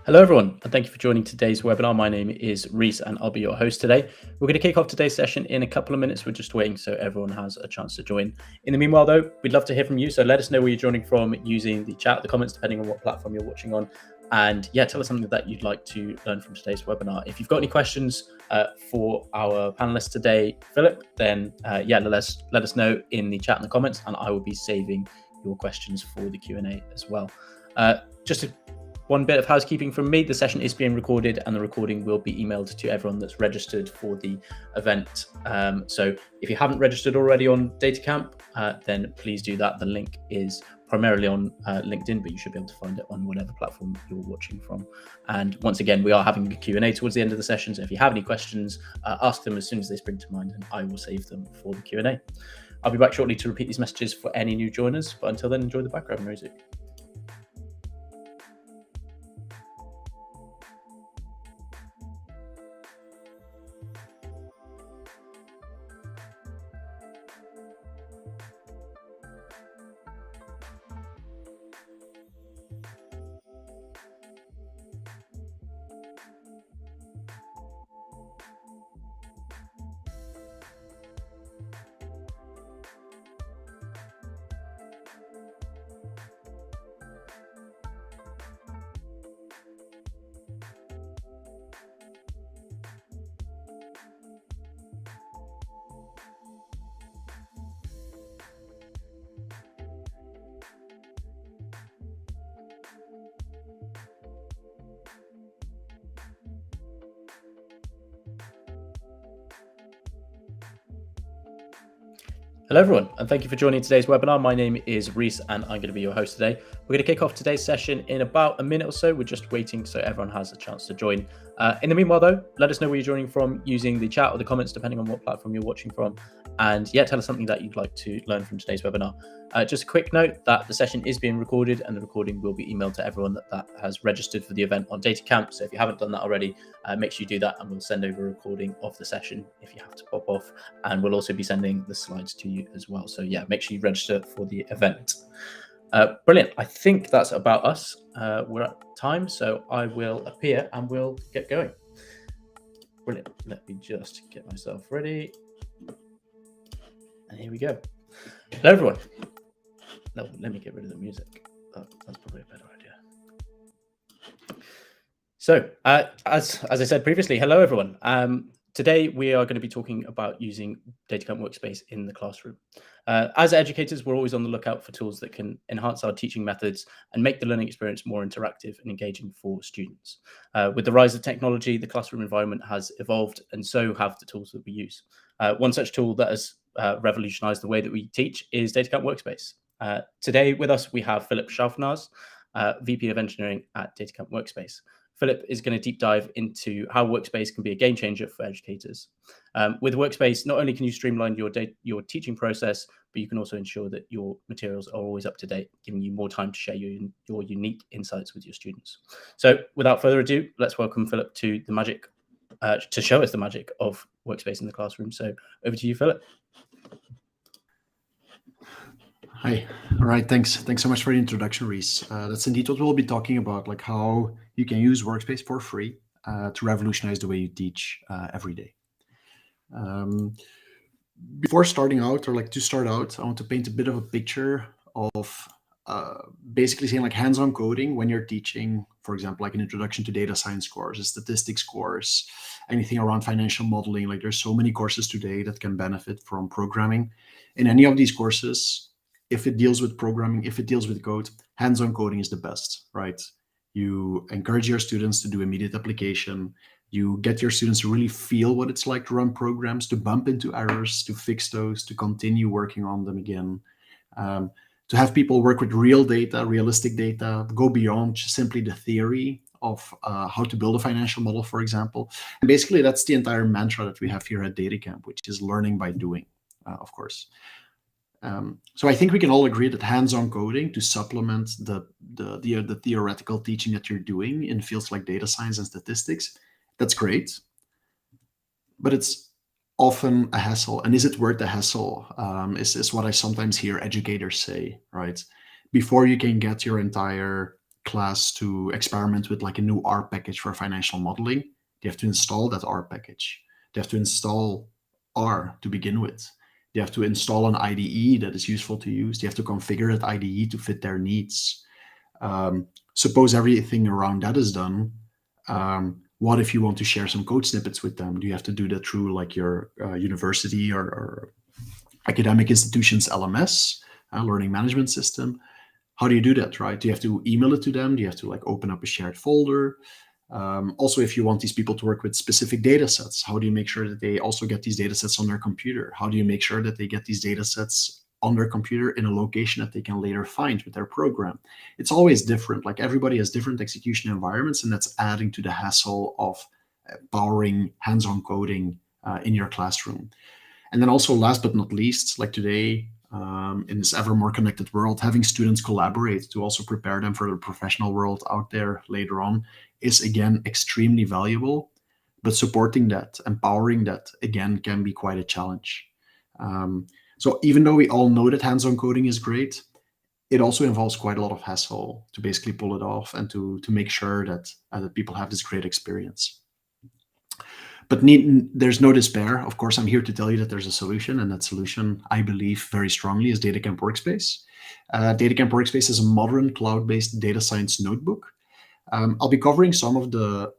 Hello, everyone, and thank you for joining today's webinar. My name is Reese, and I'll be your host today. We're going to kick off today's session in a couple of minutes. We're just waiting so everyone has a chance to join. In the meanwhile, though, we'd love to hear from you. So let us know where you're joining from using the chat, the comments, depending on what platform you're watching on. And yeah, tell us something that you'd like to learn from today's webinar. If you've got any questions for our panelists today, Philip, then let us know in the chat and the comments, and I will be saving your questions for the Q&A as well. One bit of housekeeping from me: the session is being recorded, and the recording will be emailed to everyone that's registered for the event. So if you haven't registered already on DataCamp, then please do that. The link is primarily on LinkedIn, but you should be able to find it on whatever platform you're watching from. And once again, we are having a Q&A towards the end of the session, so if you have any questions, ask them as soon as they spring to mind, and I will save them for the Q&A. I'll be back shortly to repeat these messages for any new joiners, but until then, enjoy the background music. Hello, everyone, and thank you for joining today's webinar. My name is Reese, and I'm going to be your host today. We're going to kick off today's session in about a minute or so. We're just waiting so everyone has a chance to join. In the meanwhile, though, let us know where you're joining from using the chat or the comments, depending on what platform you're watching from. And yeah, tell us something that you'd like to learn from today's webinar. Just a quick note that the session is being recorded, and the recording will be emailed to everyone that has registered for the event on DataCamp. So if you haven't done that already, make sure you do that, and we'll send over a recording of the session if you have to pop off. And we'll also be sending the slides to you as well. So yeah, make sure you register for the event. Brilliant. I think that's about us. We're at time, so I will appear and we'll get going. Brilliant. Let me just get myself ready. And here we go. Hello, everyone. No, let me get rid of the music. Oh, that's probably a better idea. So, as I said previously, hello, everyone. Today, we are going to be talking about using DataCamp Workspace in the classroom. As educators, we're always on the lookout for tools that can enhance our teaching methods and make the learning experience more interactive and engaging for students. With the rise of technology, the classroom environment has evolved, and so have the tools that we use. One such tool that has revolutionized the way that we teach is DataCamp Workspace. Today with us, we have Filip Schouwenaars, VP of Engineering at DataCamp Workspace. Filip is going to deep dive into how Workspace can be a game changer for educators. With Workspace, not only can you streamline your teaching process, but you can also ensure that your materials are always up to date, giving you more time to share your unique insights with your students. So without further ado, let's welcome Filip to the magic, to show us the magic of Workspace in the classroom. So over to you, Filip. Hi. All right. Thanks so much for the introduction, Reese. That's indeed what we'll be talking about, like how you can use Workspace for free to revolutionize the way you teach every day. Before starting out, or like to start out, I want to paint a bit of a picture of basically saying like hands-on coding when you're teaching, for example, like an introduction to data science course, a statistics course, anything around financial modeling. Like there's so many courses today that can benefit from programming. In any of these courses, if it deals with programming, if it deals with code, hands-on coding is the best, right? You encourage your students to do immediate application. You get your students to really feel what it's like to run programs, to bump into errors, to fix those, to continue working on them again, to have people work with real data, realistic data, go beyond just simply the theory of how to build a financial model, for example. And basically, that's the entire mantra that we have here at DataCamp, which is learning by doing, of course. So I think we can all agree that hands-on coding to supplement the theoretical teaching that you're doing in fields like data science and statistics, that's great, but it's often a hassle. And is it worth the hassle? Is what I sometimes hear educators say, right? Before you can get your entire class to experiment with like a new R package for financial modeling, they have to install that R package. They have to install R to begin with. They have to install an IDE that is useful to use. They have to configure that IDE to fit their needs. Suppose everything around that is done. What if you want to share some code snippets with them? Do you have to do that through like your university or academic institution's LMS, learning management system? How do you do that, right? Do you have to email it to them? Do you have to like open up a shared folder? Also, if you want these people to work with specific data sets, how do you make sure that they also get these data sets on their computer? How do you make sure that they get these data sets on their computer in a location that they can later find with their program? It's always different. Like everybody has different execution environments, and that's adding to the hassle of powering hands-on coding in your classroom. And then also, last but not least, like today, in this ever more connected world, having students collaborate to also prepare them for the professional world out there later on is, again, extremely valuable. But supporting that, empowering that, again, can be quite a challenge. So even though we all know that hands-on coding is great, it also involves quite a lot of hassle to basically pull it off and to make sure that people have this great experience. But there's no despair. Of course, I'm here to tell you that there's a solution, and that solution, I believe very strongly, is DataCamp Workspace. DataCamp Workspace is a modern cloud-based data science notebook. I'll be covering some of the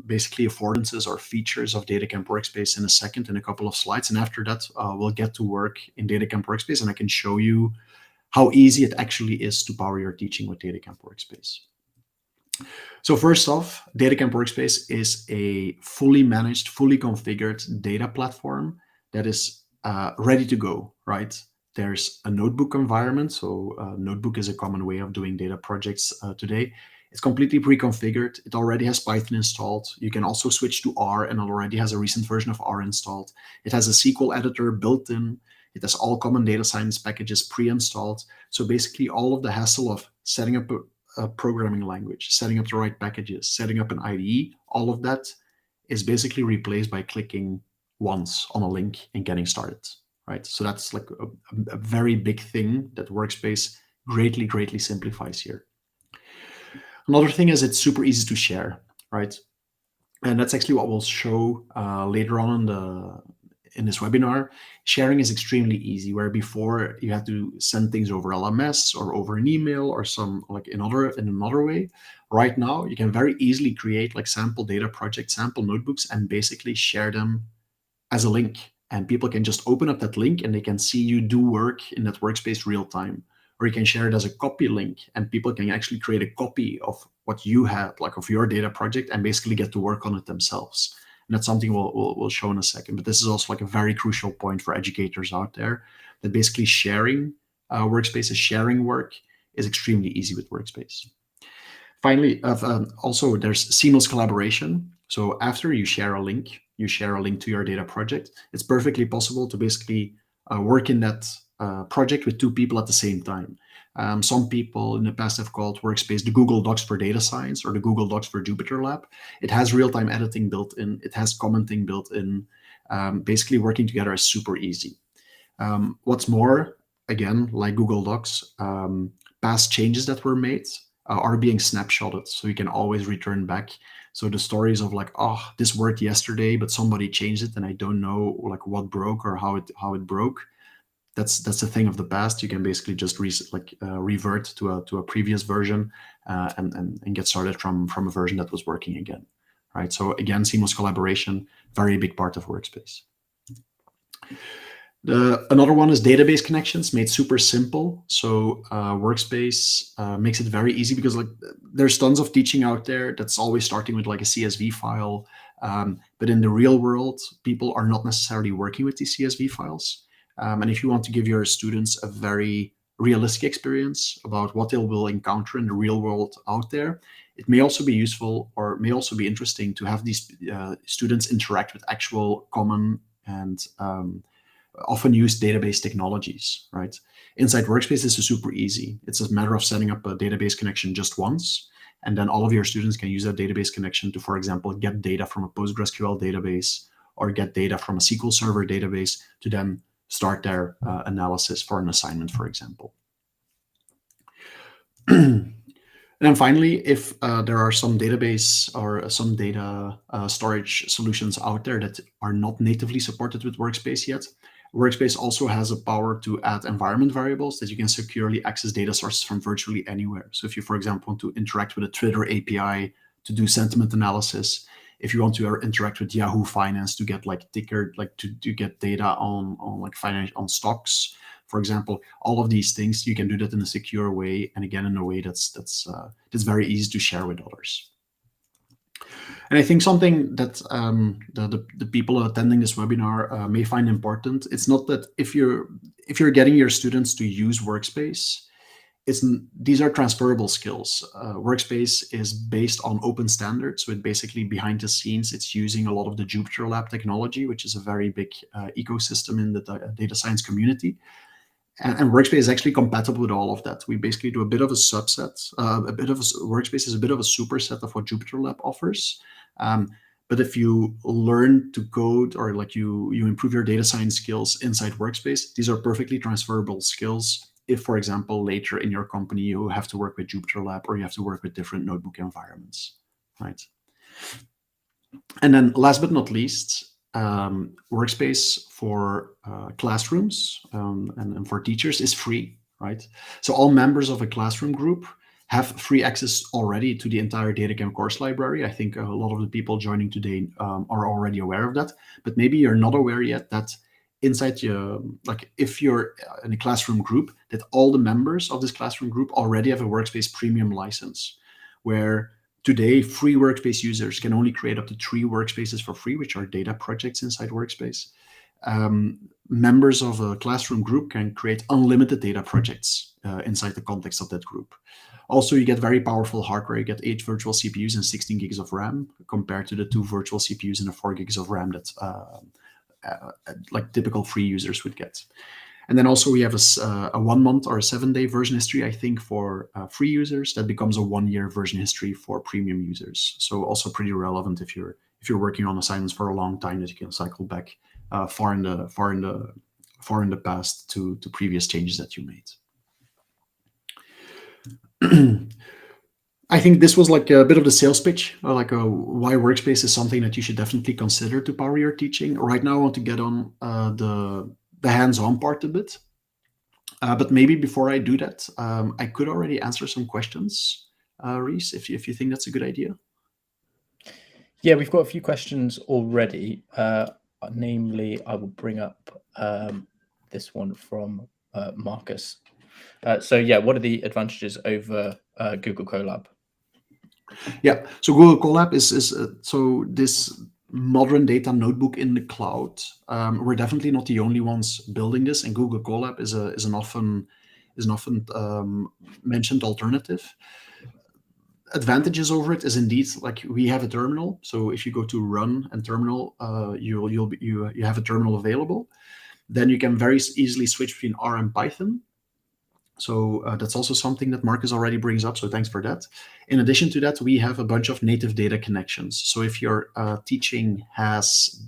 basically affordances or features of DataCamp Workspace in a second in a couple of slides. And after that, we'll get to work in DataCamp Workspace, and I can show you how easy it actually is to power your teaching with DataCamp Workspace. So first off, DataCamp Workspace is a fully managed, fully configured data platform that is ready to go, right? There's a notebook environment. So notebook is a common way of doing data projects today. It's completely pre-configured. It already has Python installed. You can also switch to R, and it already has a recent version of R installed. It has a SQL editor built in. It has all common data science packages pre-installed. So basically all of the hassle of setting up a programming language, setting up the right packages, setting up an IDE, all of that is basically replaced by clicking once on a link and getting started, right? So that's like a very big thing that Workspace greatly, greatly simplifies here. Another thing is it's super easy to share, right? And that's actually what we'll show later on in this webinar. Sharing is extremely easy, where before you had to send things over LMS or over an email or some like in another way. Right now, you can very easily create like sample data projects, sample notebooks, and basically share them as a link. And people can just open up that link and they can see you do work in that workspace real time. Or you can share it as a copy link, and people can actually create a copy of what you had, like of your data project, and basically get to work on it themselves. And that's something we'll show in a second. But this is also like a very crucial point for educators out there, that basically sharing workspaces, sharing work is extremely easy with Workspace. Finally, also there's seamless collaboration. So after you share a link to your data project, it's perfectly possible to basically work in that project with two people at the same time. Some people in the past have called Workspace the Google Docs for data science, or the Google Docs for Jupyter Lab. It has real-time editing built in. It has commenting built in. Basically, working together is super easy. What's more, again, like Google Docs, past changes that were made are being snapshotted, so you can always return back. So the stories of like, oh, this worked yesterday, but somebody changed it, and I don't know like what broke or how it broke. That's a thing of the past. You can basically just revert to a previous version and get started from a version that was working again, right? So again, seamless collaboration, very big part of Workspace. Another one is database connections, made super simple. So Workspace makes it very easy, because like there's tons of teaching out there that's always starting with like a CSV file, but in the real world, people are not necessarily working with these CSV files. And if you want to give your students a very realistic experience about what they will encounter in the real world out there, it may also be useful, or may also be interesting, to have these students interact with actual common and often used database technologies, right? Inside Workspace, this is super easy. It's a matter of setting up a database connection just once, and then all of your students can use that database connection to, for example, get data from a PostgreSQL database or get data from a SQL Server database to then start their analysis for an assignment, for example. And then finally, if there are some database or some data storage solutions out there that are not natively supported with Workspace yet, Workspace also has a power to add environment variables that you can securely access data sources from virtually anywhere. So if you, for example, want to interact with a Twitter API to do sentiment analysis, if you want to interact with Yahoo Finance to get like to get data on like finance on stocks, for example, all of these things, you can do that in a secure way, and again in a way that's very easy to share with others. And I think something that the people attending this webinar may find important, it's not that if you're getting your students to use Workspace, these are transferable skills. Workspace is based on open standards, so it basically behind the scenes, it's using a lot of the Jupyter Lab technology, which is a very big ecosystem in the data science community. And Workspace is actually compatible with all of that. We basically do a bit of a subset. Workspace is a bit of a superset of what Jupyter Lab offers. But if you learn to code or like you improve your data science skills inside Workspace, these are perfectly transferable skills. If, for example, later in your company you have to work with Jupyter Lab or you have to work with different notebook environments, right? And then last but not least, Workspace for classrooms and for teachers is free, right? So all members of a classroom group have free access already to the entire DataCamp course library. I think a lot of the people joining today are already aware of that, but maybe you're not aware yet that inside your, like if you're in a classroom group, that all the members of this classroom group already have a Workspace premium license, where today, free Workspace users can only create up to 3 workspaces for free, which are data projects inside Workspace. Members of a classroom group can create unlimited data projects inside the context of that group. Also, you get very powerful hardware. You get 8 virtual CPUs and 16 gigs of RAM, compared to the 2 virtual CPUs and the 4 gigs of RAM that like typical free users would get. And then also we have a 1 month or a 7-day version history, I think, for free users. That becomes a 1-year version history for premium users. So also pretty relevant if you're working on assignments for a long time, that you can cycle back far in the past to previous changes that you made. I think this was like a bit of the sales pitch, why Workspace is something that you should definitely consider to power your teaching. Right now, I want to get on the hands-on part a bit. But maybe before I do that, I could already answer some questions, Reese, if you think that's a good idea. Yeah, we've got a few questions already. Namely, I will bring up this one from Marcus. So yeah, what are the advantages over Google Colab? Yeah, so Google Colab is so this modern data notebook in the cloud. We're definitely not the only ones building this, and Google Colab is an often mentioned alternative. Advantages over it is indeed like we have a terminal. So if you go to Run and Terminal, you have a terminal available. Then you can very easily switch between R and Python. So that's also something that Marcus already brings up. So thanks for that. In addition to that, we have a bunch of native data connections. So if your teaching has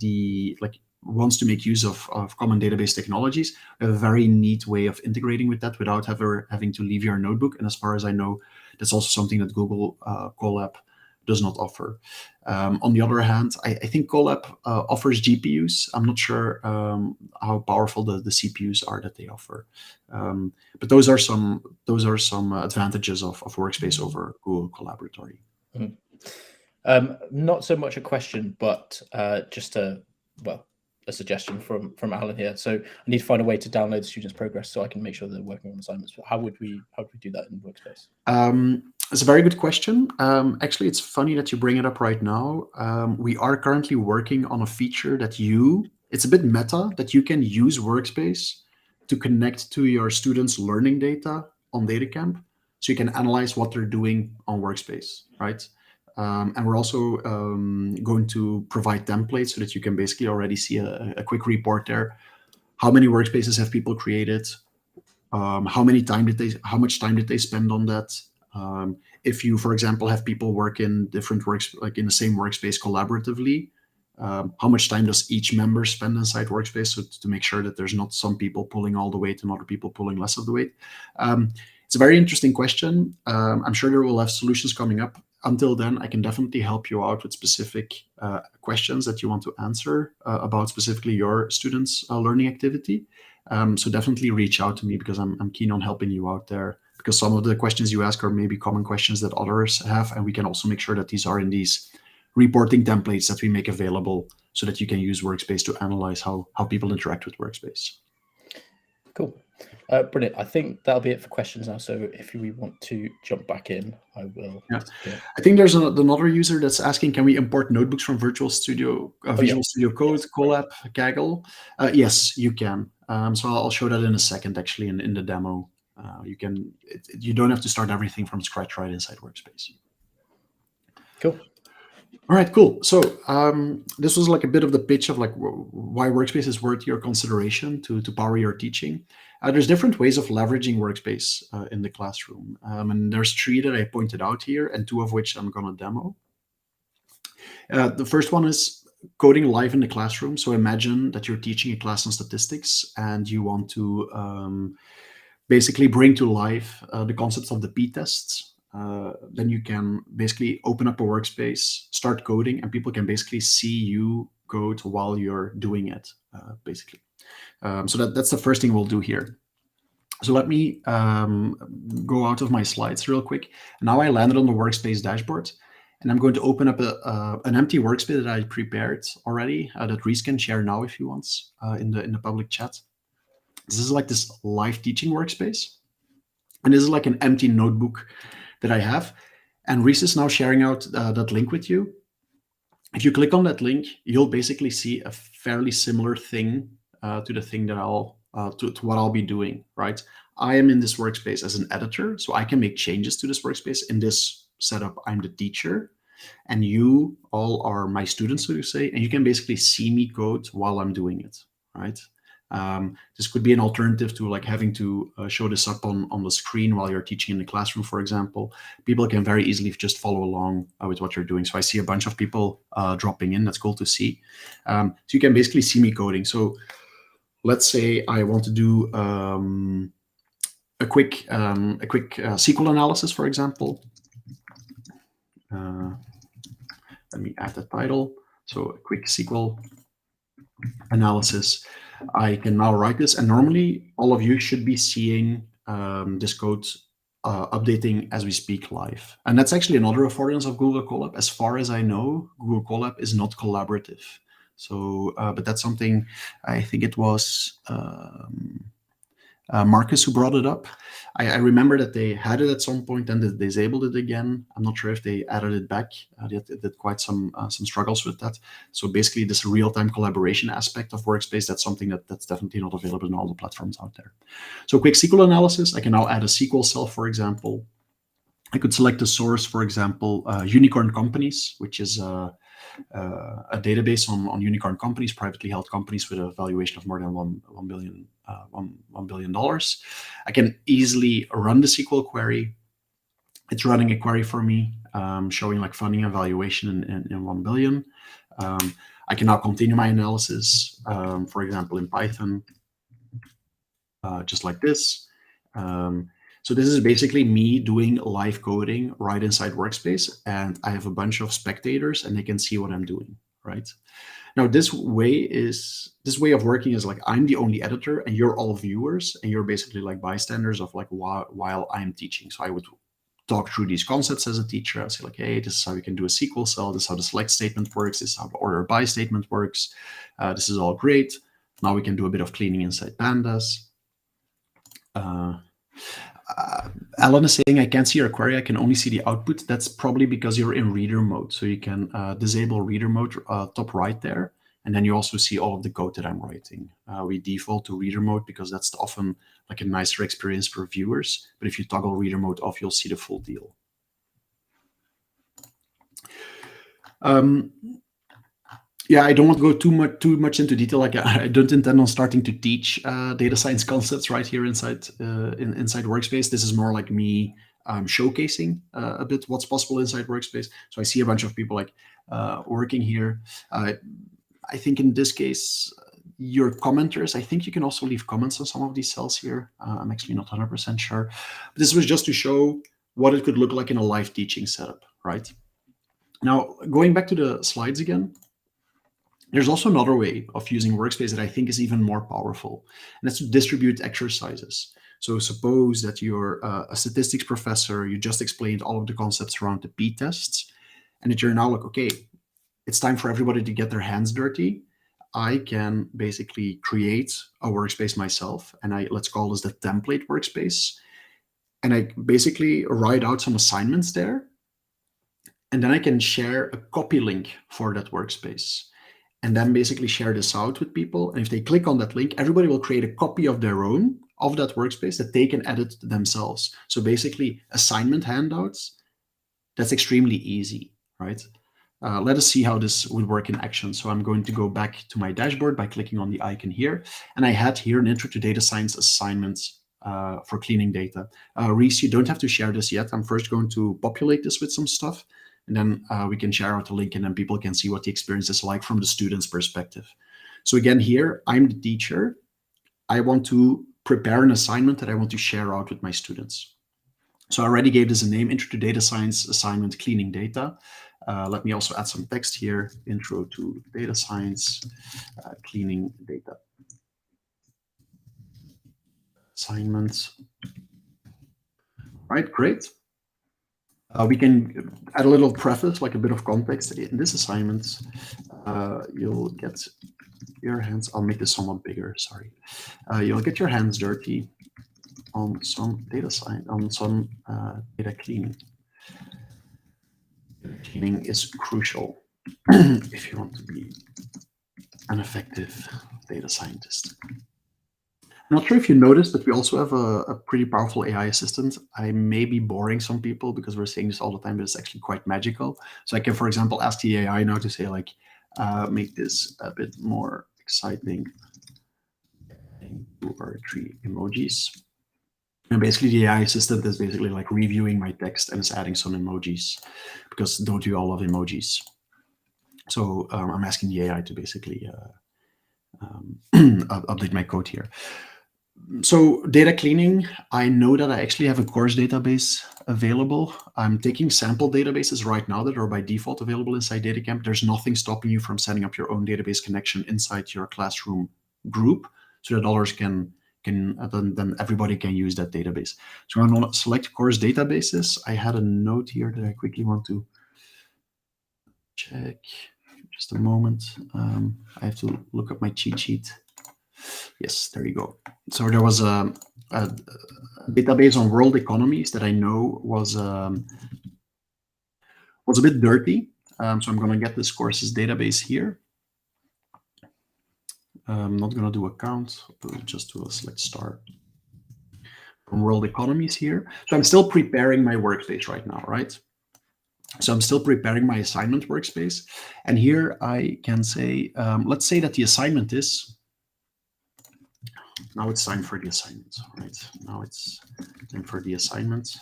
wants to make use of common database technologies, a very neat way of integrating with that without ever having to leave your notebook. And as far as I know, that's also something that Google Colab does not offer. On the other hand, I think Colab offers GPUs. I'm not sure how powerful the CPUs are that they offer. But those are some advantages of Workspace over Google Collaboratory. Mm-hmm. Not so much a question, but just a suggestion from Alan here. So I need to find a way to download the students' progress so I can make sure they're working on assignments. How would we do that in Workspace? It's a very good question. Actually, it's funny that you bring it up right now. We are currently working on a feature that it's a bit meta, that you can use Workspace to connect to your students' learning data on DataCamp, so you can analyze what they're doing on Workspace, right? And we're also going to provide templates so that you can basically already see a quick report there. How many workspaces have people created? How much time did they spend on that? If you, for example, have people work in different like in the same workspace collaboratively, how much time does each member spend inside Workspace, so to make sure that there's not some people pulling all the weight and other people pulling less of the weight. It's It's a very interesting question. I'm sure there will have solutions coming up. Until then, I can definitely help you out with specific questions that you want to answer about specifically your students' learning activity. So definitely reach out to me, because I'm keen on helping you out there, because some of the questions you ask are maybe common questions that others have, and we can also make sure that these are in these reporting templates that we make available so that you can use Workspace to analyze how people interact with Workspace. Cool. Brilliant. I think that'll be it for questions now. So if we want to jump back in, I will. Yeah. I think there's another user that's asking, can we import notebooks from Visual Studio Code, Colab, Kaggle? Yes, you can. So I'll show that in a second, actually, in the demo. You don't have to start everything from scratch right inside Workspace. Cool. All right, cool. So this was like a bit of the pitch of like why Workspace is worth your consideration to power your teaching. There's different ways of leveraging Workspace in the classroom. And there's 3 that I pointed out here, and 2 of which I'm going to demo. The first one is coding live in the classroom. So imagine that you're teaching a class on statistics and you want to basically bring to life the concepts of the p-tests. Then you can basically open up a workspace, start coding, and people can basically see you code while you're doing it, basically. So that's the first thing we'll do here. So let me go out of my slides real quick. Now I landed on the workspace dashboard, and I'm going to open up an empty workspace that I prepared already that Reese can share now if he wants in the public chat. This is like this live teaching workspace, and this is like an empty notebook that I have, and Reese is now sharing out that link with you. If you click on that link, you'll basically see a fairly similar thing to the thing that to what I'll be doing, right? I am in this workspace as an editor, so I can make changes to this workspace. In this setup, I'm the teacher, and you all are my students, so to say, and you can basically see me code while I'm doing it, right? This could be an alternative to like having to show this up on the screen while you're teaching in the classroom, for example. People can very easily just follow along with what you're doing. So I see a bunch of people dropping in. That's cool to see. So you can basically see me coding. So let's say I want to do a quick SQL analysis, for example. Let me add the title. So a quick SQL analysis. I can now write this, and normally all of you should be seeing this code updating as we speak live. And that's actually another affordance of Google Colab. As far as I know, Google Colab is not collaborative. So, but that's something I think it was Marcus who brought it up. I remember that they had it at some point and they disabled it again. I'm not sure if they added it back. They did quite some struggles with that. So basically, this real-time collaboration aspect of Workspace, that's something that's definitely not available in all the platforms out there. So quick SQL analysis. I can now add a SQL cell, for example. I could select a source, for example, unicorn companies, which is a database on unicorn companies, privately held companies with a valuation of more than $1 billion. I can easily run the SQL query. It's running a query for me, showing like funding and valuation in 1 billion. I can now continue my analysis, for example, in Python, just like this. So this is basically me doing live coding right inside Workspace, and I have a bunch of spectators and they can see what I'm doing, right? Now, this way of working is like I'm the only editor and you're all viewers, and you're basically like bystanders of like while I'm teaching. So I would talk through these concepts as a teacher. I'd say like, hey, this is how you can do a SQL cell. This is how the select statement works. This is how the order by statement works. This is all great. Now we can do a bit of cleaning inside pandas. Alan is saying, I can't see your query. I can only see the output. That's probably because you're in reader mode. So you can disable reader mode top right there. And then you also see all of the code that I'm writing. We default to reader mode because that's often like a nicer experience for viewers. But if you toggle reader mode off, you'll see the full deal. Yeah, I don't want to go too much into detail. Like I don't intend on starting to teach data science concepts right here inside inside Workspace. This is more like me showcasing a bit what's possible inside Workspace. So I see a bunch of people like working here. I think in this case, your commenters, I think you can also leave comments on some of these cells here. I'm actually not 100% sure. But this was just to show what it could look like in a live teaching setup, right? Now, going back to the slides again, there's also another way of using Workspace that I think is even more powerful, and that's to distribute exercises. So suppose that you're a statistics professor, you just explained all of the concepts around the p-tests, and that you're now like, okay, it's time for everybody to get their hands dirty. I can basically create a workspace myself, and let's call this the template workspace. And I basically write out some assignments there, and then I can share a copy link for that workspace, and then basically share this out with people. And if they click on that link, everybody will create a copy of their own of that workspace that they can edit themselves. So basically assignment handouts, that's extremely easy, right? Let us see how this would work in action. So I'm going to go back to my dashboard by clicking on the icon here. And I had here an intro to data science assignments for cleaning data. Reese, you don't have to share this yet. I'm first going to populate this with some stuff, and then we can share out the link, and then people can see what the experience is like from the student's perspective. So again, here, I'm the teacher. I want to prepare an assignment that I want to share out with my students. So I already gave this a name, Intro to Data Science Assignment Cleaning Data. Let me also add some text here, Intro to Data Science Cleaning Data. Assignments. Right, great. We can add a little preface, like a bit of context. In this assignment, you'll get your hands, I'll make this somewhat bigger, sorry. You'll get your hands dirty on some data science, on some data cleaning. Cleaning is crucial if you want to be an effective data scientist. I'm not sure if you noticed, but we also have a pretty powerful AI assistant. I may be boring some people because we're saying this all the time, but it's actually quite magical. So I can, for example, ask the AI now to say, like, make this a bit more exciting. 2 or 3 emojis. And basically the AI assistant is basically like reviewing my text and is adding some emojis, because don't you all love emojis? So I'm asking the AI to basically update my code here. So data cleaning, I know that I actually have a course database available. I'm taking sample databases right now that are by default available inside DataCamp. There's nothing stopping you from setting up your own database connection inside your classroom group, so that others can then everybody can use that database. So I'm going to select course databases. I had a note here that I quickly want to check. Just a moment. I have to look up my cheat sheet. Yes, there you go. So there was a database on world economies that I know was a bit dirty. So I'm going to get this courses database here. I'm not going to do account, but just do a select star from world economies here. So I'm still preparing my workspace right now, right? So I'm still preparing my assignment workspace. And here I can say, let's say that the assignment is, now it's time for the assignment, right? Now it's time for the assignment.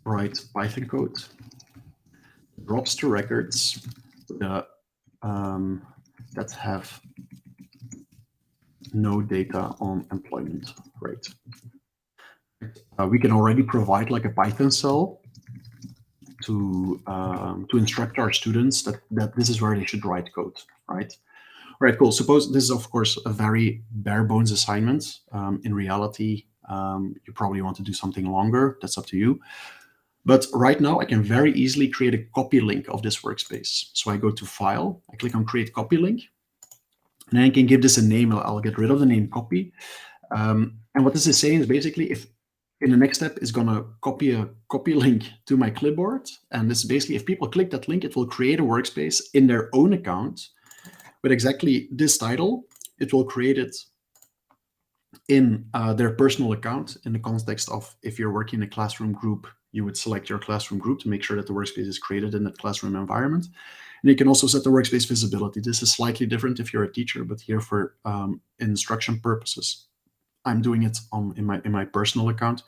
Write Python code, drops to records that have no data on employment rate. We can already provide like a Python cell to instruct our students that this is where they should write code, right? All right, cool. Suppose this is, of course, a very bare bones assignment. In reality, you probably want to do something longer. That's up to you. But right now, I can very easily create a copy link of this workspace. So I go to File, I click on Create Copy Link, and then I can give this a name. I'll get rid of the name copy. And what this is saying is basically, if in the next step is going to copy a copy link to my clipboard, and this is basically, if people click that link, it will create a workspace in their own account with exactly this title. It will create it in their personal account in the context of, if you're working in a classroom group, you would select your classroom group to make sure that the workspace is created in that classroom environment. And you can also set the workspace visibility. This is slightly different if you're a teacher, but here for instruction purposes, I'm doing it in my personal account,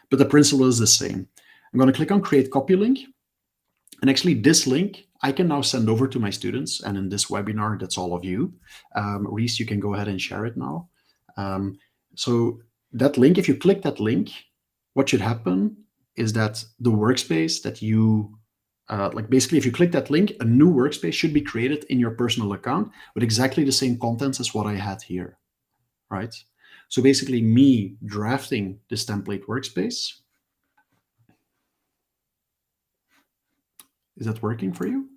but the principle is the same. I'm going to click on Create Copy Link. And actually this link, I can now send over to my students. And in this webinar, that's all of you. Reese, you can go ahead and share it now. So that link, if you click that link, what should happen is that the workspace that you, basically if you click that link, a new workspace should be created in your personal account with exactly the same contents as what I had here, right? So basically me drafting this template workspace. Is that working for you?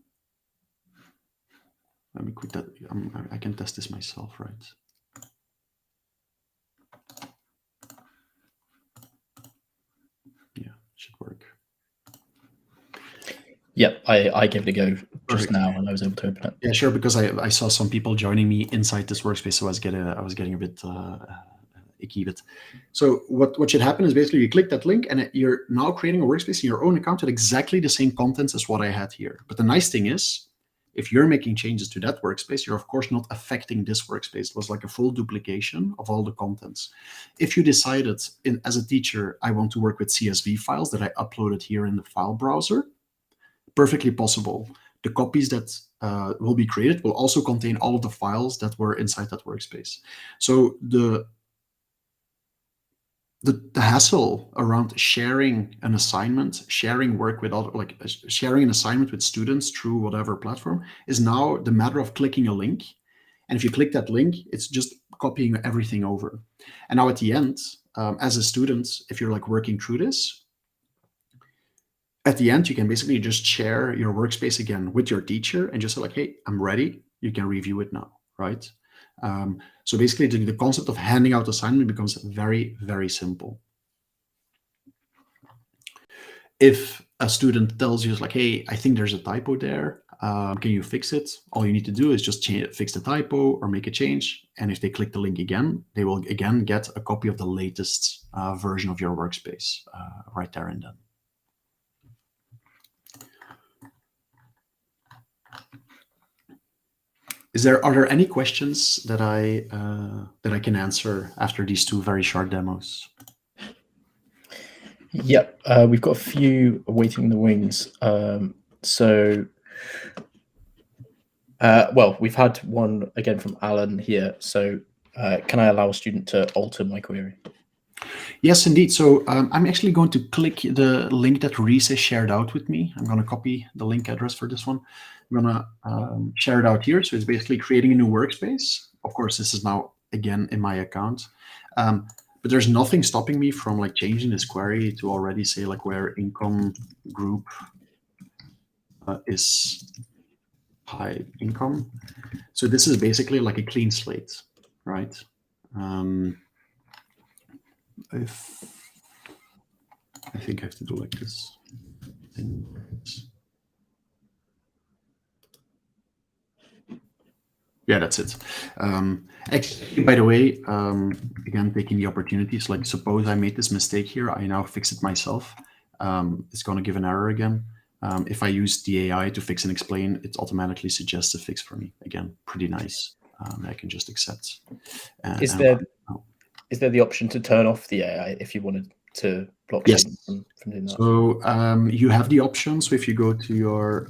Let me quit that. I can test this myself, right? Yeah, it should work. Yep, I gave it a go just Perfect. now and I was able to open it. Yeah, sure, because I saw some people joining me inside this workspace, so I was getting a bit icky. But so what should happen is basically you click that link and you're now creating a workspace in your own account with exactly the same contents as what I had here. But the nice thing is, if you're making changes to that workspace, you're of course not affecting this workspace. It was like a full duplication of all the contents. If you decided as a teacher, I want to work with CSV files that I uploaded here in the file browser, perfectly possible. The copies that will be created will also contain all of the files that were inside that workspace. So the hassle around sharing an assignment, sharing work with other, sharing an assignment with students through whatever platform is now the matter of clicking a link. And if you click that link, it's just copying everything over. And now at the end, as a student, if you're working through this, at the end, you can basically just share your workspace again with your teacher and just say hey, I'm ready. You can review it now, right? So basically the concept of handing out assignment becomes very, very simple. If a student tells you hey, I think there's a typo there, can you fix it? All you need to do is just fix the typo or make a change. And if they click the link again, they will again get a copy of the latest version of your workspace right there and then. Are there any questions that I can answer after these two very short demos? Yep, we've got a few waiting in the wings. Well, we've had one again from Alan here. So can I allow a student to alter my query? Yes, indeed. So I'm actually going to click the link that Reese has shared out with me. I'm going to copy the link address for this one. I'm going to share it out here. So it's basically creating a new workspace. Of course, this is now, again, in my account. But there's nothing stopping me from changing this query to already say where income group is high income. So this is basically a clean slate, right? If I think I have to do this. Yeah, that's it. Actually, by the way, again, taking the opportunities, suppose I made this mistake here, I now fix it myself. It's going to give an error again. If I use the AI to fix and explain, it automatically suggests a fix for me. Again, pretty nice. I can just accept. Is there the option to turn off the AI if you wanted to block yes. from doing that? So you have the option. So if you go to your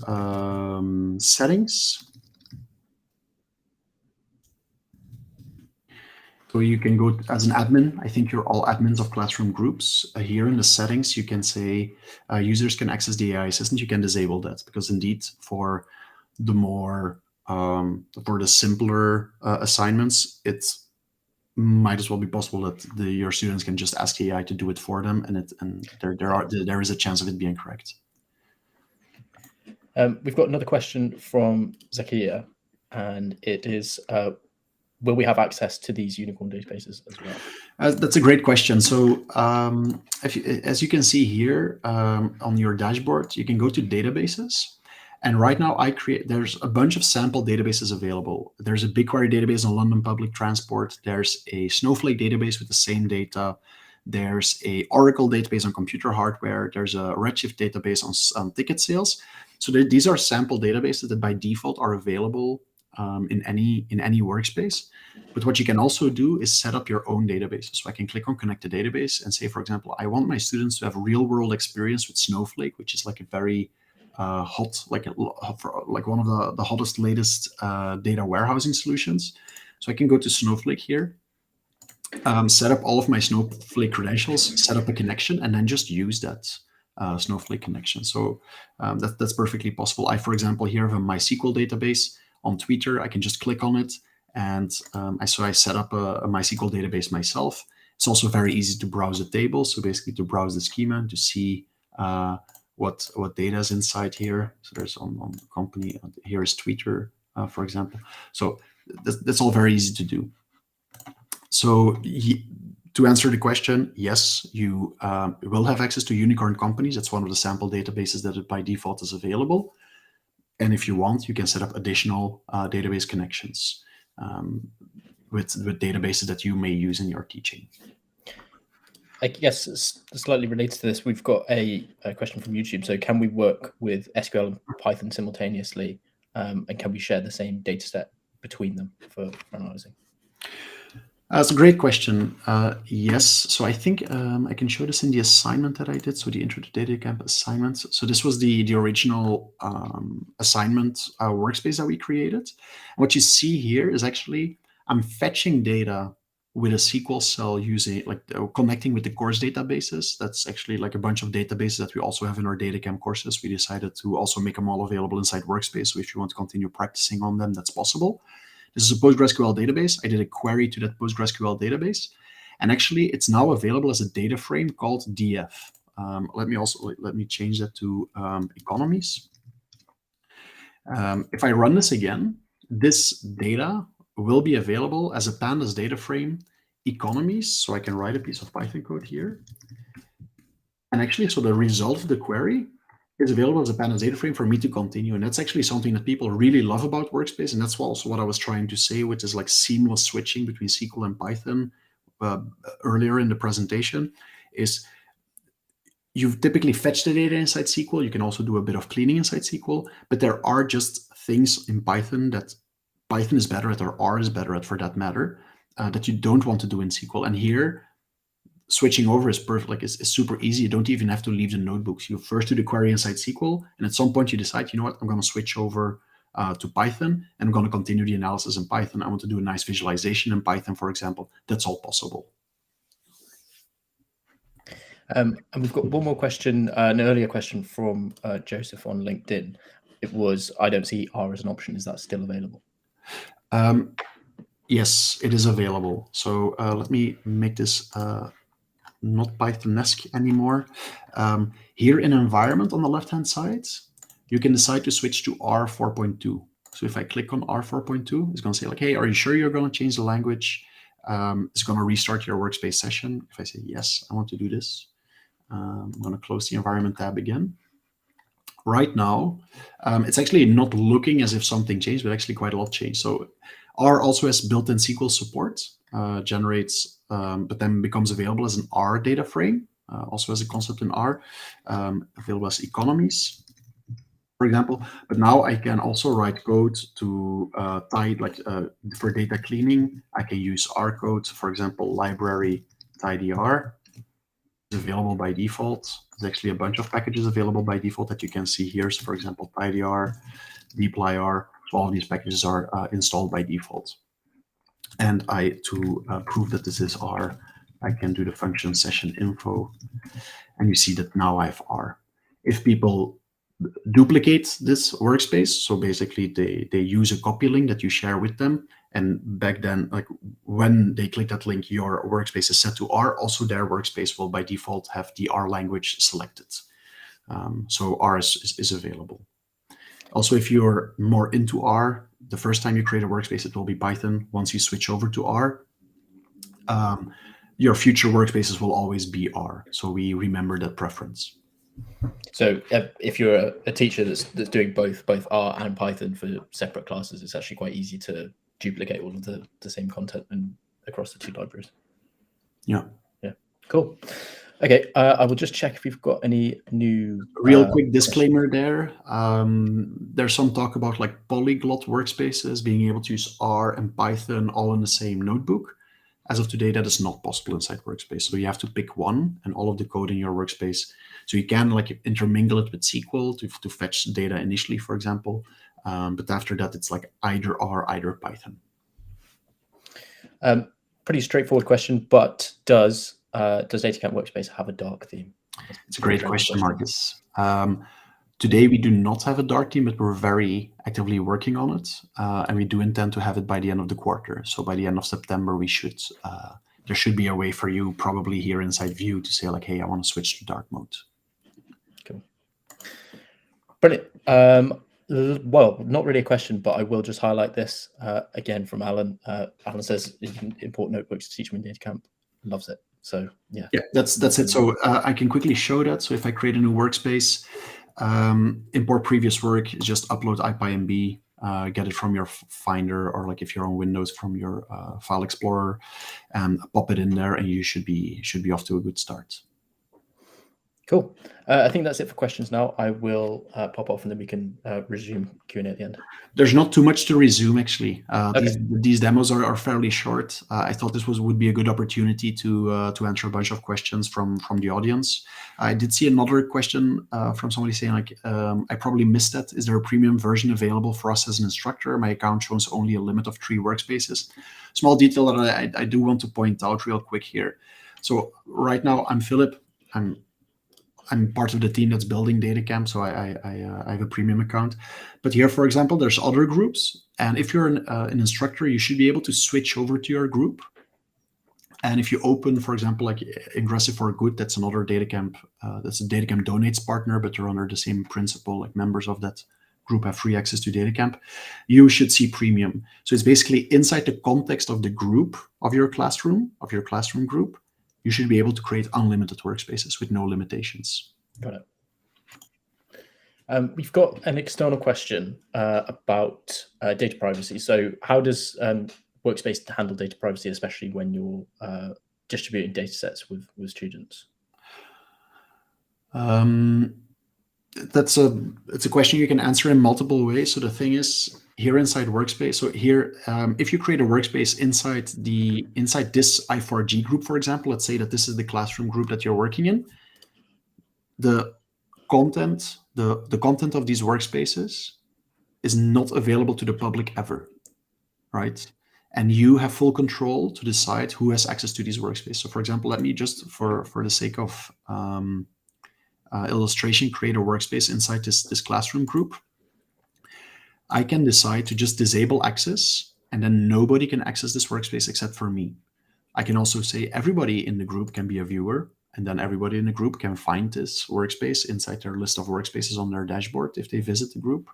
settings, so you can go as an admin. I think you're all admins of classroom groups. Here in the settings, you can say users can access the AI assistant. You can disable that because indeed for the more for the simpler assignments, it's might as well be possible that your students can just ask the AI to do it for them, and there is a chance of it being correct. We've got another question from Zakia, and it is, will we have access to these unicorn databases as well? That's a great question. So as you can see here on your dashboard, you can go to databases. And right now, there's a bunch of sample databases available. There's a BigQuery database on London Public Transport. There's a Snowflake database with the same data. There's a Oracle database on computer hardware. There's a Redshift database on ticket sales. So these are sample databases that by default are available in any workspace. But what you can also do is set up your own database. So I can click on Connect to Database and say, for example, I want my students to have real-world experience with Snowflake, which is a very hot, like one of the hottest, latest data warehousing solutions. So I can go to Snowflake here, set up all of my Snowflake credentials, set up a connection, and then just use that Snowflake connection. So that's perfectly possible. I, for example, here have a MySQL database on Twitter. I can just click on it, and I set up a MySQL database myself. It's also very easy to browse the table. So basically to browse the schema and to see what data is inside here. So there's on the company, here is Twitter, for example. So that's all very easy to do. So to answer the question, yes, you will have access to unicorn companies. That's one of the sample databases that by default is available. And if you want, you can set up additional database connections with databases that you may use in your teaching. I guess slightly related to this, we've got a question from YouTube. So can we work with SQL and Python simultaneously? And can we share the same data set between them for analyzing? That's a great question. Yes. So I think I can show this in the assignment that I did. So the Intro to DataCamp assignment. So this was the original assignment workspace that we created. What you see here is actually I'm fetching data with a SQL cell using connecting with the course databases. That's actually like a bunch of databases that we also have in our DataCamp courses. We decided to also make them all available inside Workspace. So if you want to continue practicing on them, that's possible. This is a PostgreSQL database. I did a query to that PostgreSQL database, and actually it's now available as a data frame called DF. Let me change that to economies. If I run this again, this data will be available as a pandas data frame economies. So I can write a piece of Python code here. And actually, so the result of the query is available as a pandas data frame for me to continue. And that's actually something that people really love about Workspace. And that's also what I was trying to say, which is like seamless switching between SQL and Python earlier in the presentation, is you typically fetch the data inside SQL. You can also do a bit of cleaning inside SQL, but there are just things in Python that Python is better at, or R is better at for that matter, that you don't want to do in SQL. And here, switching over is perfect. Like it's super easy. You don't even have to leave the notebooks. You first do the query inside SQL, and at some point you decide, you know what, I'm going to switch over to Python, and I'm going to continue the analysis in Python. I want to do a nice visualization in Python, for example. That's all possible. And we've got one more question, an earlier question from Joseph on LinkedIn. It was, I don't see R as an option. Is that still available? Yes, it is available. So let me make this not Python-esque anymore. Here in environment on the left-hand side, you can decide to switch to R 4.2. So if I click on R 4.2, it's going to say like, hey, are you sure you're going to change the language? It's going to restart your workspace session. If I say, yes, I want to do this, I'm going to close the environment tab again. Right now, it's actually not looking as if something changed, but actually quite a lot changed. So R also has built-in SQL support, generates, but then becomes available as an R data frame, also as a concept in R, available as economies, for example. But now I can also write code to tie, for data cleaning, I can use R code, for example, library tidyr. Is available by default. There's actually a bunch of packages available by default that you can see here. So for example, tidyr, dplyr. So all of these packages are installed by default. And to prove that this is R, I can do the function session info, and you see that now I have R. If people duplicate this workspace, so basically they use a copy link that you share with them, and back then, like when they click that link, your workspace is set to R. Also, their workspace will by default have the R language selected. So R is available. Also, if you're more into R, the first time you create a workspace, it will be Python. Once you switch over to R, your future workspaces will always be R. So we remember that preference. So if you're a teacher that's doing both R and Python for separate classes, it's actually quite easy to duplicate all of the same content and across the two libraries. Yeah. Yeah. Cool. Okay. I will just check if we've got any new. Real quick disclaimer there. There's some talk about like polyglot workspaces being able to use R and Python all in the same notebook. As of today, that is not possible inside Workspace. So you have to pick one and all of the code in your workspace. So you can like intermingle it with SQL to fetch data initially, for example. But after that, it's like either R, either Python. Pretty straightforward question, but does DataCamp Workspace have a dark theme? It's a great question, Marcus. Today, we do not have a dark theme, but we're very actively working on it. And we do intend to have it by the end of the quarter. So by the end of September, there should be a way for you probably here inside View to say like, hey, I want to switch to dark mode. Cool. Brilliant. Well, not really a question, but I will just highlight this again from Alan. Alan says, import notebooks to teach me in DataCamp. Loves it. So yeah. Yeah, that's it. So I can quickly show that. So if I create a new workspace, import previous work is just upload IPyMB, get it from your Finder, or like if you're on Windows from your File Explorer, and pop it in there, and you should be off to a good start. Cool. I think that's it for questions now. I will pop off and then we can resume Q&A at the end. There's not too much to resume, actually. Okay. These demos are fairly short. I thought this would be a good opportunity to answer a bunch of questions from the audience. I did see another question from somebody saying, like, I probably missed that. Is there a premium version available for us as an instructor? My account shows only a limit of 3 workspaces. Small detail that I do want to point out real quick here. So right now, I'm Filip. I'm part of the team that's building DataCamp, so I have a premium account. But here, for example, there's other groups. And if you're an instructor, you should be able to switch over to your group. And if you open, for example, like Ingressive for Good, that's another DataCamp, that's a DataCamp Donates partner, but they're under the same principle, like members of that group have free access to DataCamp, you should see premium. So it's basically inside the context of the group of your classroom group, you should be able to create unlimited workspaces with no limitations. Got it. We've got an external question about data privacy. So how does Workspace handle data privacy, especially when you're distributing data sets with students? It's a question you can answer in multiple ways. So the thing is, here inside Workspace, so here, if you create a workspace inside this I4G group, for example, let's say that this is the classroom group that you're working in, the content of these workspaces is not available to the public ever, right? And you have full control to decide who has access to these workspaces. So for example, let me just, for the sake of illustration, create a workspace inside this classroom group. I can decide to just disable access, and then nobody can access this workspace except for me. I can also say everybody in the group can be a viewer, and then everybody in the group can find this workspace inside their list of workspaces on their dashboard if they visit the group.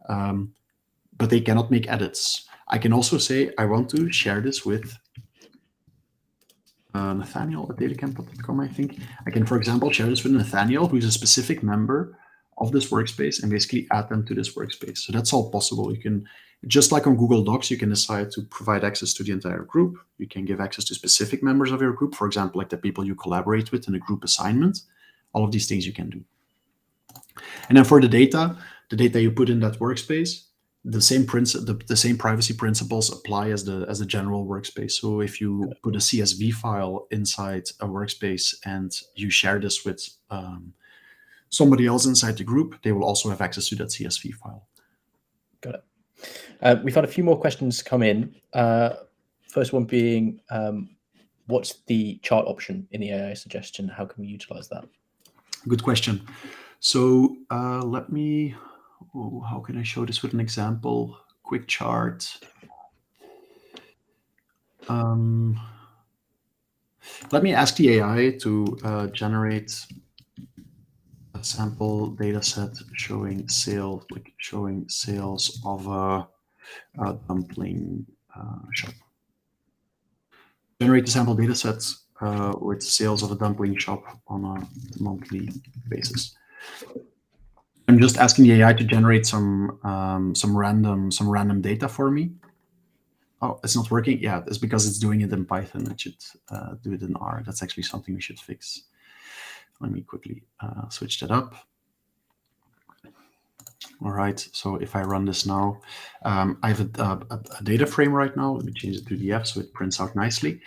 But they cannot make edits. I can also say, I want to share this with Nathaniel at datacamp.com, I think. I can, for example, share this with Nathaniel, who's a specific member of this workspace, and basically add them to this workspace. So that's all possible. You can, just like on Google Docs, you can decide to provide access to the entire group. You can give access to specific members of your group, for example, like the people you collaborate with in a group assignment. All of these things you can do. And then for the data you put in that workspace, the same privacy principles apply as the general workspace. So if you put a CSV file inside a workspace and you share this with somebody else inside the group, they will also have access to that CSV file. Got it. We've had a few more questions come in. First one being, what's the chart option in the AI suggestion? How can we utilize that? Good question. So let me, how can I show this with an example? Quick chart. Let me ask the AI to generate a sample data set showing sales of a dumpling shop. Generate the sample data sets with sales of a dumpling shop on a monthly basis. I'm just asking the AI to generate some random data for me. Oh, it's not working. Yeah, it's because it's doing it in Python. It should do it in R. That's actually something we should fix. Let me quickly switch that up. All right, so if I run this now, I have a data frame right now. Let me change it to df so it prints out nicely.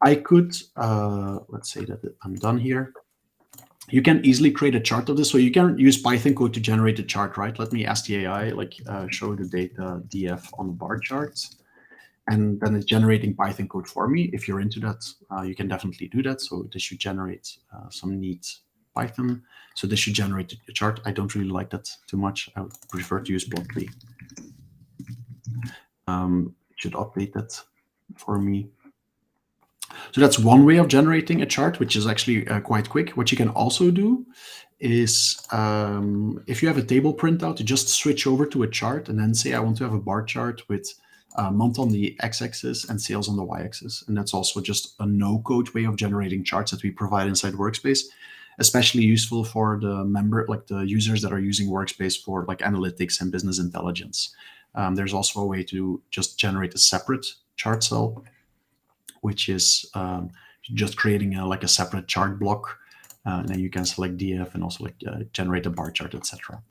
I could, let's say that I'm done here. You can easily create a chart of this. So you can use Python code to generate a chart, right? Let me ask the AI, like show the data df on the bar charts. And then it's generating Python code for me. If you're into that, you can definitely do that. So this should generate some neat Python. So this should generate a chart. I don't really like that too much. I would prefer to use Plotly. It should update that for me. So that's one way of generating a chart, which is actually quite quick. What you can also do is if you have a table printout, to just switch over to a chart and then say, I want to have a bar chart with month on the x-axis and sales on the y-axis. And that's also just a no-code way of generating charts that we provide inside Workspace, especially useful for the users that are using Workspace for like analytics and business intelligence. There's also a way to just generate a separate chart cell, which is just creating like a separate chart block. And then you can select DF and also generate a bar chart, etc.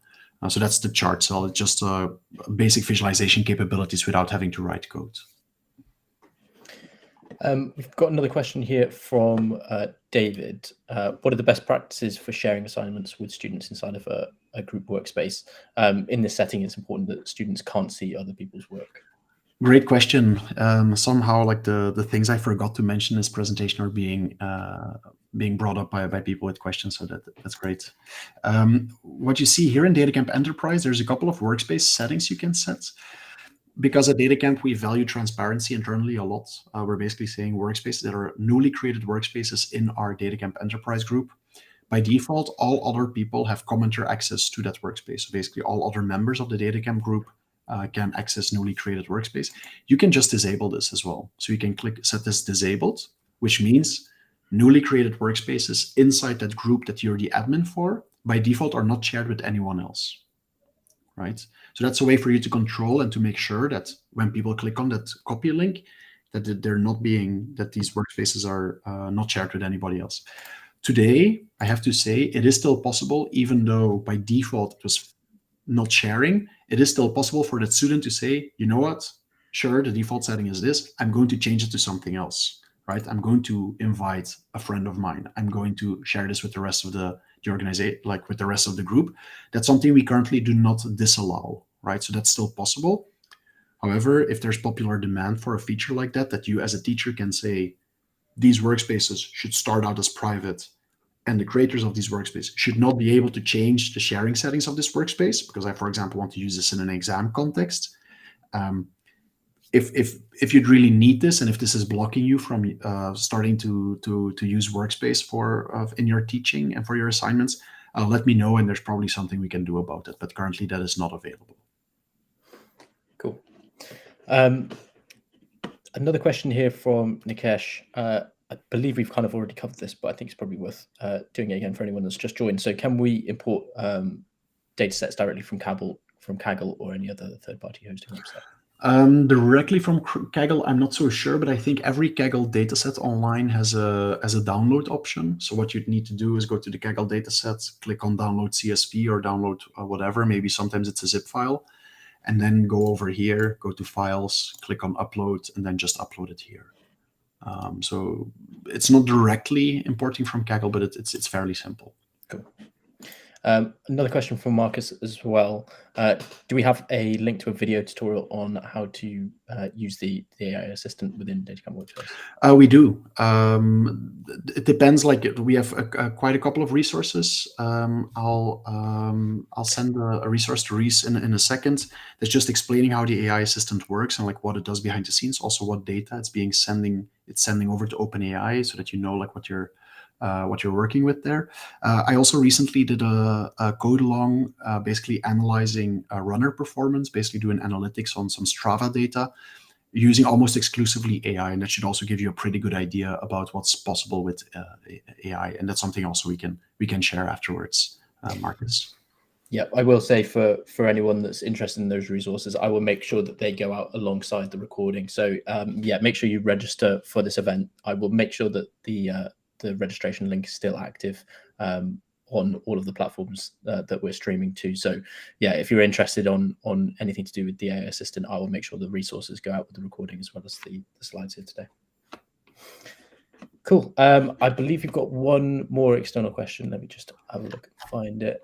So that's the chart cell. It's just basic visualization capabilities without having to write code. We've got another question here from David. What are the best practices for sharing assignments with students inside of a group workspace? In this setting, it's important that students can't see other people's work. Great question. Somehow, like the things I forgot to mention in this presentation are being brought up by people with questions, so that's great. What you see here in DataCamp Enterprise, there's a couple of workspace settings you can set. Because at DataCamp, we value transparency internally a lot. We're basically saying workspaces that are newly created workspaces in our DataCamp Enterprise group. By default, all other people have commenter access to that workspace. So basically, all other members of the DataCamp group can access newly created workspace. You can just disable this as well. So you can click set this disabled, which means newly created workspaces inside that group that you're the admin for, by default, are not shared with anyone else, right? So that's a way for you to control and to make sure that when people click on that copy link, that these workspaces are not shared with anybody else. Today, I have to say, it is still possible, even though by default it was not sharing, it is still possible for that student to say, you know what, sure, the default setting is this, I'm going to change it to something else, right? I'm going to invite a friend of mine. I'm going to share this with the rest of the organization, like with the rest of the group. That's something we currently do not disallow, right? So that's still possible. However, if there's popular demand for a feature like that, that you as a teacher can say, these workspaces should start out as private, and the creators of these workspaces should not be able to change the sharing settings of this workspace, because I, for example, want to use this in an exam context. If you'd really need this, and if this is blocking you from starting to use Workspace in your teaching and for your assignments, let me know, and there's probably something we can do about it. But currently, that is not available. Cool. Another question here from Nikesh. I believe we've kind of already covered this, but I think it's probably worth doing it again for anyone that's just joined. So can we import data sets directly from Kaggle or any other third-party hosting website? Directly from Kaggle, I'm not so sure, but I think every Kaggle dataset online has a download option. So what you'd need to do is go to the Kaggle datasets, click on download CSV or download whatever. Maybe sometimes it's a zip file, and then go over here, go to files, click on upload, and then just upload it here. So it's not directly importing from Kaggle, but it's fairly simple. Cool. Another question from Marcus as well. Do we have a link to a video tutorial on how to use the AI assistant within DataCamp Workspace? We do. It depends. Like we have quite a couple of resources. I'll send a resource to Reese in a second. That's just explaining how the AI assistant works and like what it does behind the scenes. Also, what data it's sending over to OpenAI, so that you know like what you're working with there. I also recently did a code along, basically analyzing runner performance, basically doing analytics on some Strava data using almost exclusively AI. And that should also give you a pretty good idea about what's possible with AI. And that's something also we can share afterwards, Marcus. Yeah, I will say for anyone that's interested in those resources, I will make sure that they go out alongside the recording. So yeah, make sure you register for this event. I will make sure that the registration link is still active on all of the platforms that we're streaming to. So yeah, if you're interested on anything to do with the AI assistant, I will make sure the resources go out with the recording as well as the slides here today. Cool. I believe you've got one more external question. Let me just have a look, find it.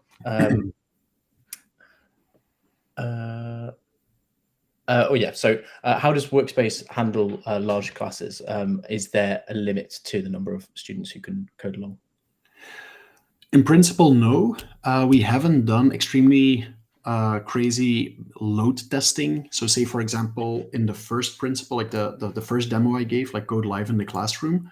Oh yeah. So how does Workspace handle large classes? Is there a limit to the number of students who can code along? In principle, no. We haven't done extremely crazy load testing. So say, for example, in the first principle, like the first demo I gave, like code live in the classroom,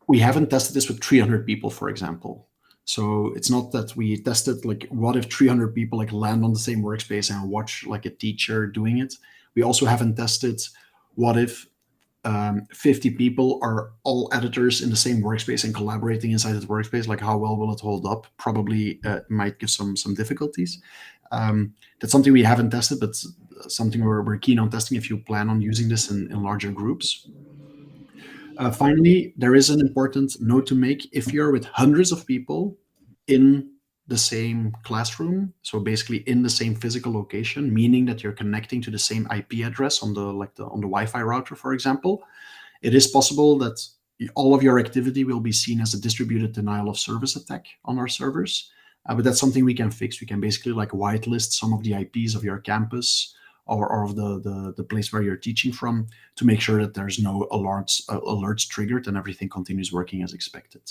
we haven't tested this with 300 people, for example. So it's not that we tested like, what if 300 people like land on the same workspace and watch like a teacher doing it. We also haven't tested what if 50 people are all editors in the same workspace and collaborating inside the workspace. Like, how well will it hold up? Probably might give some difficulties. That's something we haven't tested, but something we're keen on testing if you plan on using this in larger groups. Finally, there is an important note to make. If you're with hundreds of people in the same classroom, so basically in the same physical location, meaning that you're connecting to the same IP address on the Wi-Fi router, for example, it is possible that all of your activity will be seen as a distributed denial of service attack on our servers. But that's something we can fix. We can basically like whitelist some of the IPs of your campus or of the place where you're teaching from to make sure that there's no alerts triggered and everything continues working as expected.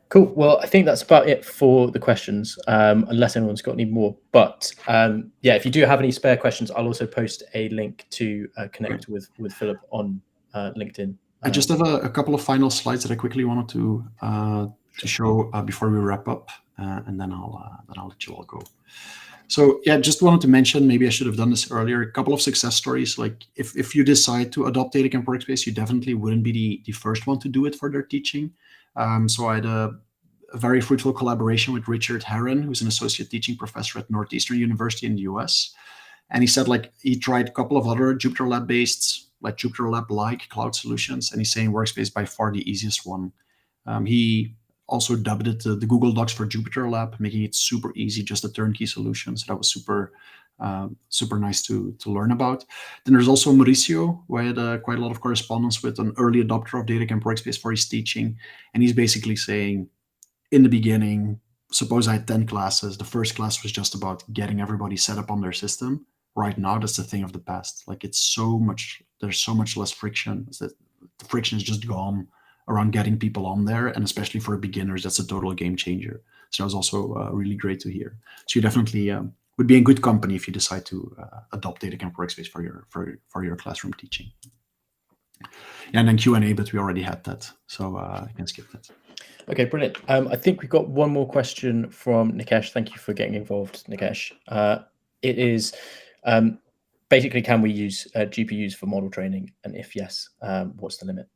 Cool. Well, I think that's about it for the questions, unless anyone's got any more. But yeah, if you do have any spare questions, I'll also post a link to connect with Filip on LinkedIn. I just have a couple of final slides that I quickly wanted to show before we wrap up, and then I'll let you all go. So yeah, just wanted to mention, maybe I should have done this earlier, a couple of success stories. Like if you decide to adopt DataCamp Workspace, you definitely wouldn't be the first one to do it for their teaching. So I had a very fruitful collaboration with Richard Herron, who's an associate teaching professor at Northeastern University in the US. And he said like he tried a couple of other Jupyter Lab based, like Jupyter Lab-like cloud solutions, and he's saying Workspace by far the easiest one. He also dubbed it the Google Docs for Jupyter Lab, making it super easy, just a turnkey solution. So that was super nice to learn about. Then there's also Mauricio, who I had quite a lot of correspondence with, an early adopter of DataCamp Workspace for his teaching. And he's basically saying, in the beginning, suppose I had 10 classes. The first class was just about getting everybody set up on their system. Right now, that's the thing of the past. Like there's so much less friction. The friction is just gone around getting people on there. And especially for beginners, that's a total game changer. So that was also really great to hear. So you definitely would be in good company if you decide to adopt DataCamp Workspace for your classroom teaching. And then Q&A, but we already had that. So I can skip that. Okay, brilliant. I think we've got one more question from Nikesh. Thank you for getting involved, Nikesh. It is basically, can we use GPUs for model training? And if yes, what's the limit?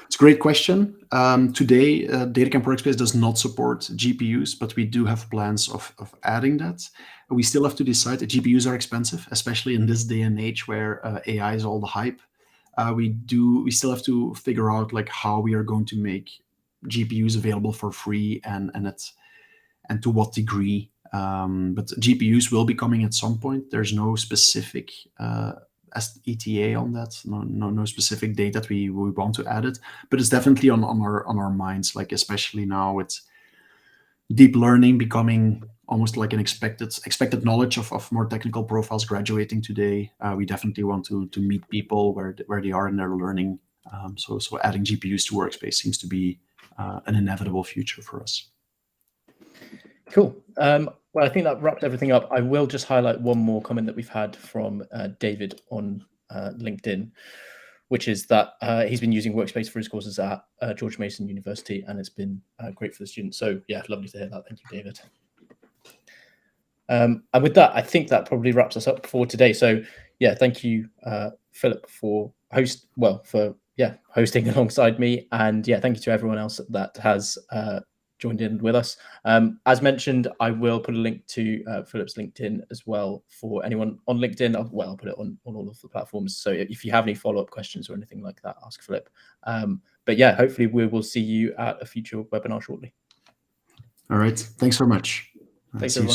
It's a great question. Today, DataCamp Workspace does not support GPUs, but we do have plans of adding that. We still have to decide that GPUs are expensive, especially in this day and age where AI is all the hype. We still have to figure out like how we are going to make GPUs available for free and to what degree. But GPUs will be coming at some point. There's no specific ETA on that. No specific date that we want to add it. But it's definitely on our minds. Like especially now with deep learning becoming almost like an expected knowledge of more technical profiles graduating today. We definitely want to meet people where they are in their learning. So adding GPUs to Workspace seems to be an inevitable future for us. Cool. Well, I think that wraps everything up. I will just highlight one more comment that we've had from David on LinkedIn, which is that he's been using Workspace for his courses at George Mason University, and it's been great for the students. So yeah, lovely to hear that. Thank you, David. And with that, I think that probably wraps us up for today. So yeah, thank you, Filip, for hosting alongside me, and yeah, thank you to everyone else that has joined in with us. As mentioned, I will put a link to Filip's LinkedIn as well for anyone on LinkedIn. I'll put it on all of the platforms. So if you have any follow-up questions or anything like that, ask Filip. But yeah, hopefully we will see you at a future webinar shortly. All right. Thanks very much. Thanks, See you everyone.